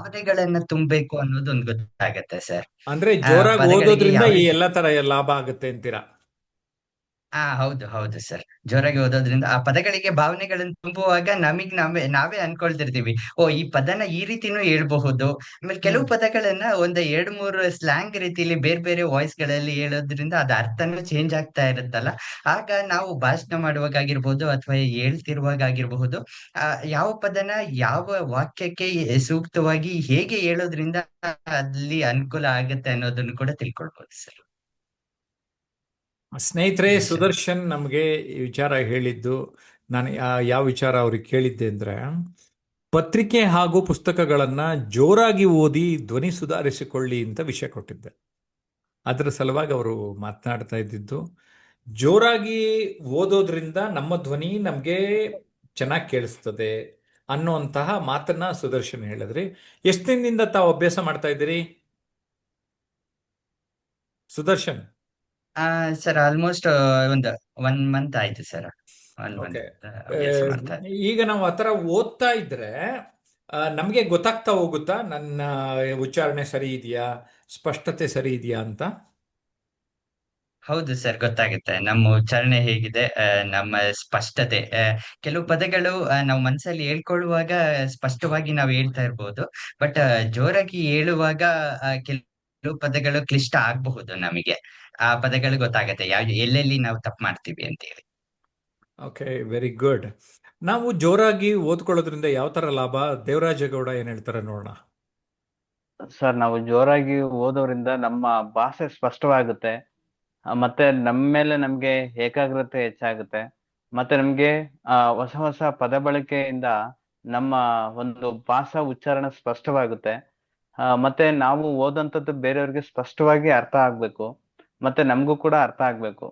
ಭಾವನೆಗಳನ್ನ ತುಂಬಬೇಕು ಅನ್ನೋದು ಒಂದು ಗೊತ್ತಾಗತ್ತೆ ಸರ್. ಅಂದ್ರೆ ಜೋರಾಗಿ ಪದಗಳಿಗೆ ಓದೋದ್ರಿಂದ ಯಾವ ಈ ರೀತಿ. ಎಲ್ಲಾ ತರ ಲಾಭ ಆಗುತ್ತೆ ಅಂತೀರಾ? ಹೌದು ಹೌದು ಸರ್. ಜೋರಾಗಿ ಓದೋದ್ರಿಂದ ಆ ಪದಗಳಿಗೆ ಭಾವನೆಗಳನ್ನು ತುಂಬುವಾಗ ನಾವೇ ಅನ್ಕೊಳ್ತಿರ್ತೀವಿ, ಓ ಈ ಪದನ ಈ ರೀತಿನೂ ಹೇಳ್ಬಹುದು. ಆಮೇಲೆ ಕೆಲವು ಹ್ಮ್. ಪದಗಳನ್ನ ಒಂದ್ ಎರಡ್ ಮೂರು ಸ್ಲ್ಯಾಂಗ್ ರೀತಿಲಿ ಬೇರೆ ಬೇರೆ ವಾಯ್ಸ್ ಗಳಲ್ಲಿ ಹೇಳೋದ್ರಿಂದ ಅದ ಅರ್ಥನೂ ಚೇಂಜ್ ಆಗ್ತಾ ಇರುತ್ತಲ್ಲ. ಆಗ ನಾವು ಭಾಷಣ ಮಾಡುವಾಗಾಗಿರ್ಬೋದು ಅಥವಾ ಹೇಳ್ತಿರುವಾಗ ಆಗಿರಬಹುದು, ಯಾವ ಪದನ ಯಾವ ವಾಕ್ಯಕ್ಕೆ ಸೂಕ್ತವಾಗಿ ಹೇಗೆ ಹೇಳೋದ್ರಿಂದ ಅಲ್ಲಿ ಅನುಕೂಲ ಆಗತ್ತೆ ಅನ್ನೋದನ್ನು ಕೂಡ ತಿಳ್ಕೊಳ್ಬೋದು ಸರ್. ಸ್ನೇಹಿತರೆ, ಎಸ್ ಸರ್. ಸುದರ್ಶನ್ ನಮಗೆ ಈ ವಿಚಾರ ಹೇಳಿದ್ದು, ನಾನು ಯಾವ ವಿಚಾರ ಅವ್ರಿಗೆ ಕೇಳಿದ್ದೆ ಅಂದ್ರೆ, ಪತ್ರಿಕೆ ಹಾಗೂ ಪುಸ್ತಕಗಳನ್ನ ಜೋರಾಗಿ ಓದಿ ಧ್ವನಿ ಸುಧಾರಿಸಿಕೊಳ್ಳಿ ಅಂತ ವಿಷಯ ಕೊಟ್ಟಿದ್ದೆ. ಅದರ ಸಲುವಾಗಿ ಅವರು ಮಾತನಾಡ್ತಾ ಇದ್ದಿದ್ದು, ಜೋರಾಗಿ ಓದೋದ್ರಿಂದ ನಮ್ಮ ಧ್ವನಿ ನಮಗೆ ಚೆನ್ನಾಗಿ ಕೇಳಿಸ್ತದೆ ಅನ್ನುವಂತಹ ಮಾತನ್ನ ಸುದರ್ಶನ್ ಹೇಳಿದ್ರಿ. ಎಷ್ಟು ದಿನದಿಂದ ತಾವು ಅಭ್ಯಾಸ ಮಾಡ್ತಾ ಇದ್ದೀರಿ ಸುದರ್ಶನ್? ಸರ್ ಆಲ್ಮೋಸ್ಟ್ ಒಂದು 1 ಮಂತ್ ಆಯ್ತು ಸರ್. One okay. ಮಂತ್ ಅಭ್ಯಾಸ ಮಾಡ್ತಾ ಇದ್ದೀನಿ. ಈಗ ನಾವು ಆ ಥರ ಓದ್ತಾ ಇದ್ರೆ ನಮಗೆ ಗೊತ್ತಾಗ್ತಾ ಹೋಗುತ್ತಾ ನನ್ನ ಉಚ್ಚಾರಣೆ ಸರಿ ಇದೆಯಾ, ಸ್ಪಷ್ಟತೆ ಸರಿ ಇದೆಯಾ ಅಂತ? ಹೌದು ಸರ್, ಗೊತ್ತಾಗುತ್ತೆ ನಮ್ಮ ಉಚ್ಚಾರಣೆ ಹೇಗಿದೆ, ನಮ್ಮ ಸ್ಪಷ್ಟತೆ. ಕೆಲವು ಪದಗಳು ನಾವು ಮನಸ್ಸಲ್ಲಿ ಹೇಳ್ಕೊಳ್ಳುವಾಗ ಸ್ಪಷ್ಟವಾಗಿ ನಾವು ಹೇಳ್ತಾ ಇರ್ಬೋದು. ಬಟ್ ಜೋರಾಗಿ ಹೇಳುವಾಗ ಕೆಲವು ಪದಗಳು ಕ್ಲಿಷ್ಟ ಆಗಬಹುದು ನಮಗೆ. ಆ ಪದಗಳು ಗೊತ್ತಾಗತ್ತೆ ಎಲ್ಲೆಲ್ಲಿ ನಾವು ತಪ್ಪು ಮಾಡ್ತೀವಿ ಅಂತ ಹೇಳಿ. Okay, very good. ನಾವು ಜೋರಾಗಿ ಓದ್ಕೊಳ್ಳೋದ್ರಿಂದ ಯಾವ ಥರ ಲಾಭ? ದೇವರಾಜೇಗೌಡ ಏನು ಹೇಳ್ತಾರೆ ನೋಡೋಣ. ಸರ್, ನಾವು ಜೋರಾಗಿ ಓದೋದ್ರಿಂದ ನಮ್ಮ ಭಾಷೆ ಸ್ಪಷ್ಟವಾಗುತ್ತೆ. ಮತ್ತೆ ನಮ್ಮ ಮೇಲೆ ನಮ್ಗೆ ಏಕಾಗ್ರತೆ ಹೆಚ್ಚಾಗುತ್ತೆ. ಮತ್ತೆ ನಮ್ಗೆ ಹೊಸ ಹೊಸ ಪದ ಬಳಕೆಯಿಂದ ನಮ್ಮ ಒಂದು ಭಾಷಾ ಉಚ್ಚಾರಣೆ ಸ್ಪಷ್ಟವಾಗುತ್ತೆ. ಮತ್ತೆ ನಾವು ಓದಂಥದ್ದು ಬೇರೆಯವ್ರಿಗೆ ಸ್ಪಷ್ಟವಾಗಿ ಅರ್ಥ ಆಗ್ಬೇಕು, ಮತ್ತೆ ನಮಗೂ ಕೂಡ ಅರ್ಥ ಆಗ್ಬೇಕು.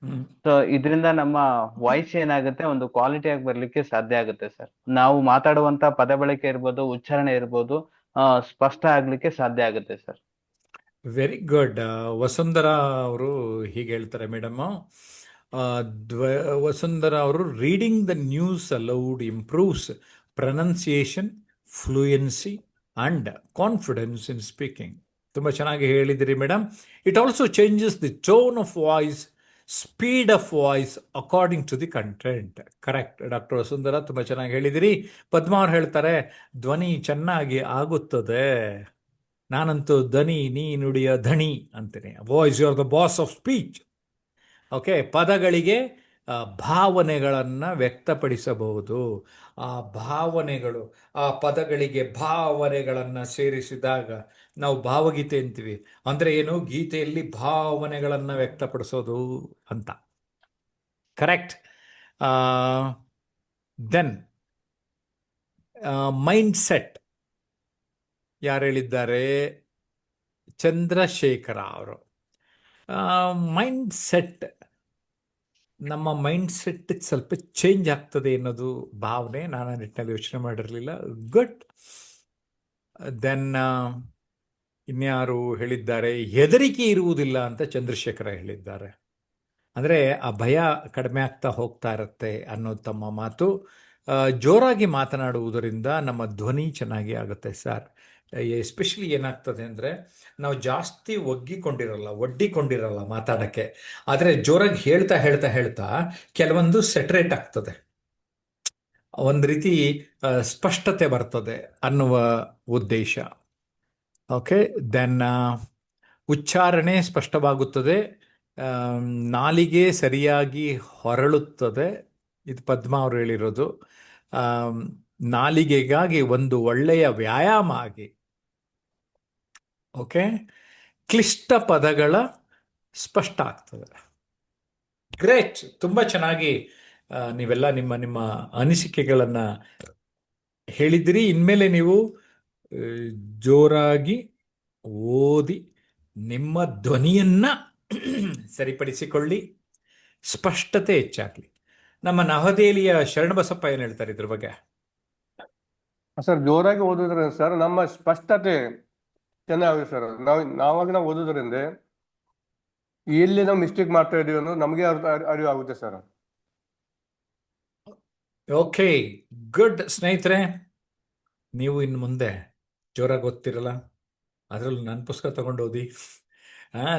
ಹ್ಮ್. ಸೊ ಇದರಿಂದ ನಮ್ಮ ವಾಯ್ಸ್ ಏನಾಗುತ್ತೆ, ಒಂದು ಕ್ವಾಲಿಟಿ ಆಗಿ ಬರ್ಲಿಕ್ಕೆ ಸಾಧ್ಯ ಆಗುತ್ತೆ ಸರ್. ನಾವು ಮಾತಾಡುವಂತ ಪದ ಬಳಕೆ ಇರ್ಬೋದು, ಉಚ್ಚಾರಣೆ ಇರ್ಬೋದು, ಸ್ಪಷ್ಟ ಆಗ್ಲಿಕ್ಕೆ ಸಾಧ್ಯ ಆಗುತ್ತೆ ಸರ್. Very good. ವಸುಂಧರಾ ಅವರು ಹೀಗೆ ಹೇಳ್ತಾರೆ ಮೇಡಮ್. ವಸುಂಧರಾ ಅವರು, reading the news aloud improves pronunciation, fluency and confidence in speaking. ತುಂಬ ಚೆನ್ನಾಗಿ ಹೇಳಿದಿರಿ madam. It also changes the tone of voice, speed of voice according to the content. Correct doctor Vasundhara, ತುಂಬ ಚೆನ್ನಾಗಿ ಹೇಳಿದಿರಿ. ಪದ್ಮ ಅವ್ರು ಹೇಳ್ತಾರೆ, ಧ್ವನಿ ಚೆನ್ನಾಗಿ ಆಗುತ್ತದೆ. ನಾನಂತೂ ದನಿ ನೀ ನುಡಿಯ ಧಣಿ ಅಂತೀನಿ. Voice you are the boss of speech. Okay, ಪದಗಳಿಗೆ ಭಾವನೆಗಳನ್ನು ವ್ಯಕ್ತಪಡಿಸಬಹುದು. ಆ ಭಾವನೆಗಳು, ಆ ಪದಗಳಿಗೆ ಭಾವನೆಗಳನ್ನು ಸೇರಿಸಿದಾಗ ನಾವು ಭಾವಗೀತೆ ಅಂತೀವಿ. ಅಂದರೆ ಏನು? ಗೀತೆಯಲ್ಲಿ ಭಾವನೆಗಳನ್ನು ವ್ಯಕ್ತಪಡಿಸೋದು ಅಂತ. ಕರೆಕ್ಟ್. ದೆನ್ ಮೈಂಡ್ ಸೆಟ್ ಯಾರು ಹೇಳಿದ್ದಾರೆ? ಚಂದ್ರಶೇಖರ ಅವರು. ಮೈಂಡ್ ಸೆಟ್, ನಮ್ಮ ಮೈಂಡ್ ಸೆಟ್ ಸ್ವಲ್ಪ ಚೇಂಜ್ ಆಗ್ತದೆ ಅನ್ನೋದು ಭಾವನೆ. ನಾನು ಆ ನಿಟ್ಟಿನಲ್ಲಿ ಯೋಚನೆ ಮಾಡಿರಲಿಲ್ಲ. ಗುಡ್. ದೆನ್ ಇನ್ಯಾರು ಹೇಳಿದ್ದಾರೆ? ಹೆದರಿಕೆ ಇರುವುದಿಲ್ಲ ಅಂತ ಚಂದ್ರಶೇಖರ ಹೇಳಿದ್ದಾರೆ. ಅಂದರೆ ಆ ಭಯ ಕಡಿಮೆ ಆಗ್ತಾ ಹೋಗ್ತಾ ಇರುತ್ತೆ ಅನ್ನೋದು ತಮ್ಮ ಮಾತು. ಜೋರಾಗಿ ಮಾತನಾಡುವುದರಿಂದ ನಮ್ಮ ಧ್ವನಿ ಚೆನ್ನಾಗಿ ಆಗುತ್ತೆ ಸರ್. ಎಸ್ಪೆಷಲಿ ಏನಾಗ್ತದೆ ಅಂದರೆ, ನಾವು ಜಾಸ್ತಿ ಒಡ್ಡಿಕೊಂಡಿರಲ್ಲ ಮಾತಾಡೋಕ್ಕೆ. ಆದರೆ ಜೋರಾಗಿ ಹೇಳ್ತಾ ಹೇಳ್ತಾ ಹೇಳ್ತಾ ಕೆಲವೊಂದು ಸೆಟ್ರೇಟ್ ಆಗ್ತದೆ, ಒಂದು ರೀತಿ ಸ್ಪಷ್ಟತೆ ಬರ್ತದೆ ಅನ್ನುವ ಉದ್ದೇಶ. ಓಕೆ. ದೆನ್ ಉಚ್ಚಾರಣೆ ಸ್ಪಷ್ಟವಾಗುತ್ತದೆ, ನಾಲಿಗೆ ಸರಿಯಾಗಿ ಹೊರಳುತ್ತದೆ. ಇದು ಪದ್ಮ ಅವರು ಹೇಳಿರೋದು. ನಾಲಿಗೆಗಾಗಿ ಒಂದು ಒಳ್ಳೆಯ ವ್ಯಾಯಾಮ ಆಗಿ. ಓಕೆ. ಕ್ಲಿಷ್ಟ ಪದಗಳ ಸ್ಪಷ್ಟ ಆಗ್ತದೆ. ಗ್ರೇಟ್. ತುಂಬ ಚೆನ್ನಾಗಿ ನೀವೆಲ್ಲ ನಿಮ್ಮ ನಿಮ್ಮ ಅನಿಸಿಕೆಗಳನ್ನು ಹೇಳಿದಿರಿ. ಇನ್ಮೇಲೆ ನೀವು ಜೋರಾಗಿ ಓದಿ ನಿಮ್ಮ ಧ್ವನಿಯನ್ನ ಸರಿಪಡಿಸಿಕೊಳ್ಳಿ, ಸ್ಪಷ್ಟತೆ ಹೆಚ್ಚಾಗಲಿ. ನಮ್ಮ ನವದೆಹಲಿಯ ಶರಣಬಸಪ್ಪ ಏನು ಹೇಳ್ತಾರೆ ಇದ್ರ ಬಗ್ಗೆ? ಸರ್, ಜೋರಾಗಿ ಓದೋದ್ರಿಂದ ಸರ್ ನಮ್ಮ ಸ್ಪಷ್ಟತೆ ಚೆನ್ನಾಗಿದೆ ಸರ್. ನಾವು ಓದೋದ್ರಿಂದ ಎಲ್ಲಿ ನಾವು ಮಿಸ್ಟೇಕ್ ಮಾಡ್ತಾ ಇದೀವಿ ಅನ್ನೋದು ನಮಗೆ ಅರಿವು ಆಗುತ್ತೆ ಸರ್. Okay, good. ಸ್ನೇಹಿತರೆ, ನೀವು ಇನ್ನು ಮುಂದೆ ಜೋರಾಗಿ ಓದ್ತಿರಲ್ಲ, ಅದರಲ್ಲೂ ನನ್ನ ಪುಸ್ತಕ ತಗೊಂಡು ಓದಿ.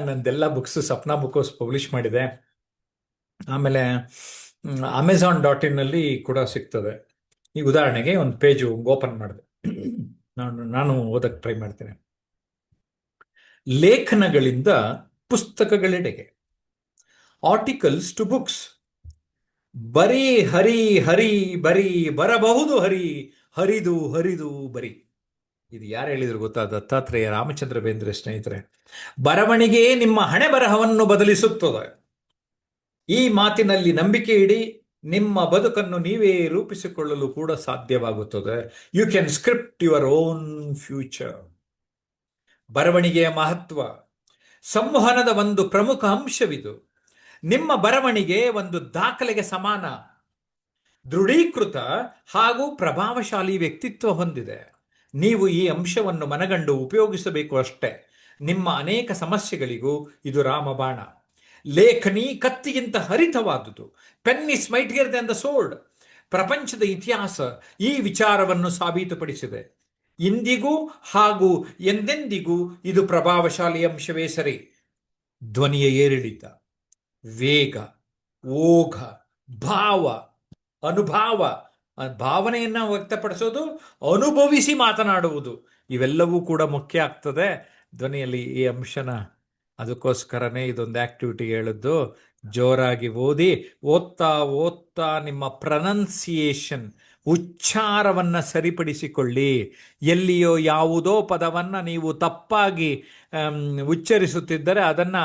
ನಂದೆಲ್ಲ books Sapna book house publish ಮಾಡಿದೆ. ಆಮೇಲೆ Amazon.in ಕೂಡ ಸಿಗ್ತದೆ. ಈಗ ಉದಾಹರಣೆಗೆ ಒಂದು ಪೇಜು ಓಪನ್ ಮಾಡಿದೆ, ನಾನು ಓದಕ್ಕೆ ಟ್ರೈ ಮಾಡ್ತೇನೆ. ಲೇಖನಗಳಿಂದ ಪುಸ್ತಕಗಳೆಡೆಗೆ, ಆರ್ಟಿಕಲ್ಸ್ ಟು ಬುಕ್ಸ್. ಬರೀ ಹರಿ ಹರಿ ಬರೀ ಬರಬಹುದು ಹರಿ, ಹರಿದು ಹರಿದು ಬರಿ. ಇದು ಯಾರು ಹೇಳಿದ್ರು ಗೊತ್ತಾ? ದತ್ತಾತ್ರೇಯ ರಾಮಚಂದ್ರ ಬೇಂದ್ರೆ ಸ್ನೇಹಿತರೆ. ಬರವಣಿಗೆ ನಿಮ್ಮ ಹಣೆ ಬರಹವನ್ನು ಬದಲಿಸುತ್ತದೆ. ಈ ಮಾತಿನಲ್ಲಿ ನಂಬಿಕೆ ಇಡಿ, ನಿಮ್ಮ ಬದುಕನ್ನು ನೀವೇ ರೂಪಿಸಿಕೊಳ್ಳಲು ಕೂಡ ಸಾಧ್ಯವಾಗುತ್ತದೆ. You can script your own future. ಬರವಣಿಗೆಯ ಮಹತ್ವ, ಸಂವಹನದ ಒಂದು ಪ್ರಮುಖ ಅಂಶವಿದು. ನಿಮ್ಮ ಬರವಣಿಗೆ ಒಂದು ದಾಖಲೆಗೆ ಸಮಾನ, ದೃಢೀಕೃತ ಹಾಗೂ ಪ್ರಭಾವಶಾಲಿ ವ್ಯಕ್ತಿತ್ವ ಹೊಂದಿದೆ. ನೀವು ಈ ಅಂಶವನ್ನು ಮನಗಂಡು ಉಪಯೋಗಿಸಬೇಕು ಅಷ್ಟೇ. ನಿಮ್ಮ ಅನೇಕ ಸಮಸ್ಯೆಗಳಿಗೂ ಇದು ರಾಮಬಾಣ. ಲೇಖನಿ ಕತ್ತಿಗಿಂತ ಹರಿತವಾದುದು. Pen is mightier than the sword. ಪ್ರಪಂಚದ ಇತಿಹಾಸ ಈ ವಿಚಾರವನ್ನು ಸಾಬೀತುಪಡಿಸಿದೆ. ಇಂದಿಗೂ ಹಾಗೂ ಎಂದೆಂದಿಗೂ ಇದು ಪ್ರಭಾವಶಾಲಿ ಅಂಶವೇ ಸರಿ. ಧ್ವನಿಯ ಏರಿಳಿತ, ವೇಗ, ಓಘ, ಭಾವ, ಅನುಭಾವ, ಭಾವನೆಯನ್ನು ವ್ಯಕ್ತಪಡಿಸೋದು, ಅನುಭವಿಸಿ ಮಾತನಾಡುವುದು, ಇವೆಲ್ಲವೂ ಕೂಡ ಮುಖ್ಯ ಆಗ್ತದೆ ಧ್ವನಿಯಲ್ಲಿ. ಈ ಅಂಶನ ಅದಕ್ಕೋಸ್ಕರನೇ ಇದೊಂದು ಆಕ್ಟಿವಿಟಿ ಹೇಳಿದ್ದು. ಜೋರಾಗಿ ಓದಿ. ಓದ್ತಾ ಓದ್ತಾ ನಿಮ್ಮ ಪ್ರನನ್ಸಿಯೇಷನ್, ಉಚ್ಚಾರವನ್ನು ಸರಿಪಡಿಸಿಕೊಳ್ಳಿ. ಎಲ್ಲಿಯೋ ಯಾವುದೋ ಪದವನ್ನು ನೀವು ತಪ್ಪಾಗಿ ಉಚ್ಚರಿಸುತ್ತಿದ್ದರೆ ಅದನ್ನು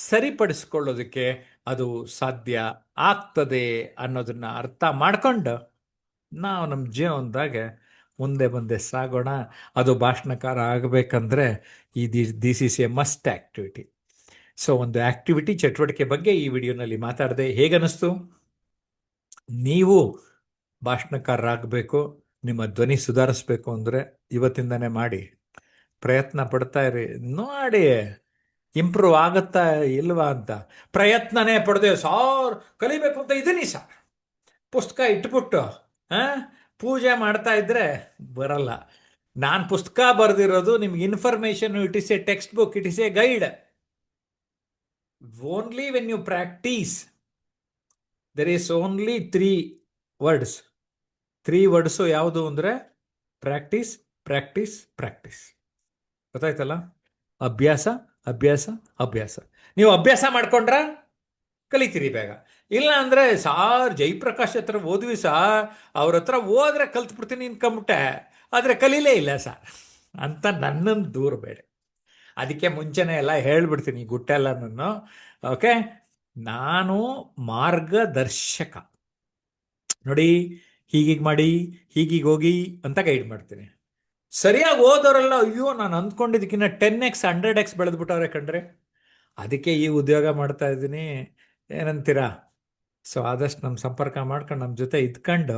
ಸರಿಪಡಿಸ್ಕೊಳ್ಳೋದಕ್ಕೆ ಅದು ಸಾಧ್ಯ ಆಗ್ತದೆ ಅನ್ನೋದನ್ನು ಅರ್ಥ ಮಾಡ್ಕೊಂಡು ನಾವು ನಮ್ಮ ಜೀವನದಾಗ ಮುಂದೆ ಸಾಗೋಣ. ಅದು ಭಾಷಣಕಾರ ಆಗಬೇಕಂದ್ರೆ this is A must activity. So ಒಂದು ಆ್ಯಕ್ಟಿವಿಟಿ, ಚಟುವಟಿಕೆ ಬಗ್ಗೆ ಈ ವಿಡಿಯೋನಲ್ಲಿ ಮಾತಾಡಿದೆ. ಹೇಗನ್ನಿಸ್ತು? ನೀವು ಭಾಷಣಕಾರರಾಗಬೇಕು, ನಿಮ್ಮ ಧ್ವನಿ ಸುಧಾರಿಸ್ಬೇಕು ಅಂದರೆ ಇವತ್ತಿಂದನೇ ಮಾಡಿ, ಪ್ರಯತ್ನ ಪಡ್ತಾ ಇರಿ. ನೋಡಿ ಇಂಪ್ರೂವ್ ಆಗುತ್ತಾ ಇಲ್ವಾ ಅಂತ. ಪ್ರಯತ್ನನೇ ಪಡೆದೆ ಸಾರ್, ಕಲಿಬೇಕು ಅಂತ ಇದೀನಿ ಸರ್, ಪುಸ್ತಕ ಇಟ್ಬಿಟ್ಟು ಪೂಜೆ ಮಾಡ್ತಾ ಇದ್ರೆ ಬರಲ್ಲ. ನಾನು ಪುಸ್ತಕ ಬರೆದಿರೋದು ನಿಮ್ಗೆ information. It is a textbook, it is a guide. Only when you practise, there is only 3 words. 3 words ಯಾವುದು ಅಂದರೆ ಪ್ರಾಕ್ಟೀಸ್, ಪ್ರಾಕ್ಟೀಸ್, ಪ್ರಾಕ್ಟೀಸ್. ಗೊತ್ತಾಯ್ತಲ್ಲ? ಅಭ್ಯಾಸ, ಅಭ್ಯಾಸ, ಅಭ್ಯಾಸ. ನೀವು ಅಭ್ಯಾಸ ಮಾಡ್ಕೊಂಡ್ರ ಕಲಿತೀರಿ ಬೇಗ. ಇಲ್ಲ ಅಂದರೆ ಸಾರ್ ಜಯಪ್ರಕಾಶ್ ಹತ್ರ ಓದ್ವಿ ಸಾರ್, ಅವ್ರ ಹತ್ರ ಹೋದ್ರೆ ಕಲ್ತ್ಬಿಡ್ತೀನಿ ಅನ್ಕೊಂಬಿಟ್ಟೆ, ಆದರೆ ಕಲೀಲೇ ಇಲ್ಲ ಸಾರ್ ಅಂತ ನನ್ನನ್ನು ದೂರ ಬೇಡ. ಅದಕ್ಕೆ ಮುಂಚೆನೇ ಎಲ್ಲ ಹೇಳ್ಬಿಡ್ತೀನಿ ಗುಟ್ಟೆಲ್ಲನೂ. ಓಕೆ, ನಾನು ಮಾರ್ಗದರ್ಶಕ. ನೋಡಿ, ಹೀಗೀಗೆ ಮಾಡಿ, ಹೀಗೀಗೆ ಹೋಗಿ ಅಂತ ಗೈಡ್ ಮಾಡ್ತೀನಿ. ಸರಿಯಾಗಿ ಓದೋರೆಲ್ಲ ಅಯ್ಯೋ ನಾನು ಅಂದ್ಕೊಂಡಿದ್ದಕ್ಕಿಂತ 10x 100x ಬೆಳೆದ್ಬಿಟ್ಟವ್ರೆ ಕಣ್ರೆ. ಅದಕ್ಕೆ ಈ ಉದ್ಯೋಗ ಮಾಡ್ತಾ ಇದ್ದೀನಿ. ಏನಂತೀರಾ? ಸೊ ಆದಷ್ಟು ನಮ್ಮ ಸಂಪರ್ಕ ಮಾಡ್ಕೊಂಡು ನಮ್ಮ ಜೊತೆ ಇದ್ಕೊಂಡು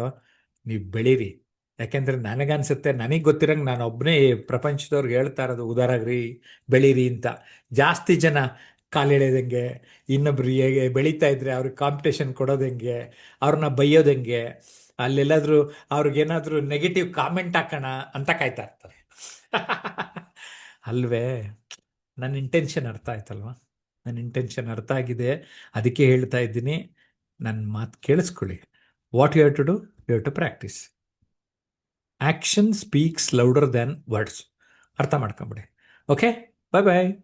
ನೀವು ಬೆಳೀರಿ. ಯಾಕೆಂದರೆ ನನಗನ್ಸುತ್ತೆ, ನನಗೆ ಗೊತ್ತಿರಂಗೆ ನಾನು ಒಬ್ಬನೇ ಪ್ರಪಂಚದವ್ರಿಗೆ ಹೇಳ್ತಾ ಇರೋದು ಉದಾರಾಗ್ರಿ, ಬೆಳೀರಿ ಅಂತ. ಜಾಸ್ತಿ ಜನ ಕಾಲೆಳೆದಂಗೆ, ಇನ್ನೊಬ್ರು ಹೇಗೆ ಬೆಳೀತಾ ಇದ್ರೆ ಅವ್ರಿಗೆ ಕಾಂಪಿಟೇಷನ್ ಕೊಡೋದಂಗೆ, ಅವ್ರನ್ನ ಬೈಯೋದಂಗೆ, ಅಲ್ಲೆಲ್ಲಾದರೂ ಅವ್ರಿಗೇನಾದರೂ ನೆಗೆಟಿವ್ ಕಾಮೆಂಟ್ ಹಾಕೋಣ ಅಂತ ಕಾಯ್ತಾ ಇರ್ತಾರೆ. ಅಲ್ವೇ? ನನ್ನ ಇಂಟೆನ್ಷನ್ ಅರ್ಥ ಆಯ್ತಲ್ವ? ನನ್ನ ಇಂಟೆನ್ಷನ್ ಅರ್ಥ ಆಗಿದೆ. ಅದಕ್ಕೆ ಹೇಳ್ತಾ ಇದ್ದೀನಿ, ನನ್ನ ಮಾತು ಕೇಳಿಸ್ಕೊಳ್ಳಿ. What you have to do? You have to practise. Action speaks louder than words. ಅರ್ಥ ಮಾಡ್ಕೊಂಬಿಡಿ. ಓಕೆ, ಬಾಯ್ ಬಾಯ್.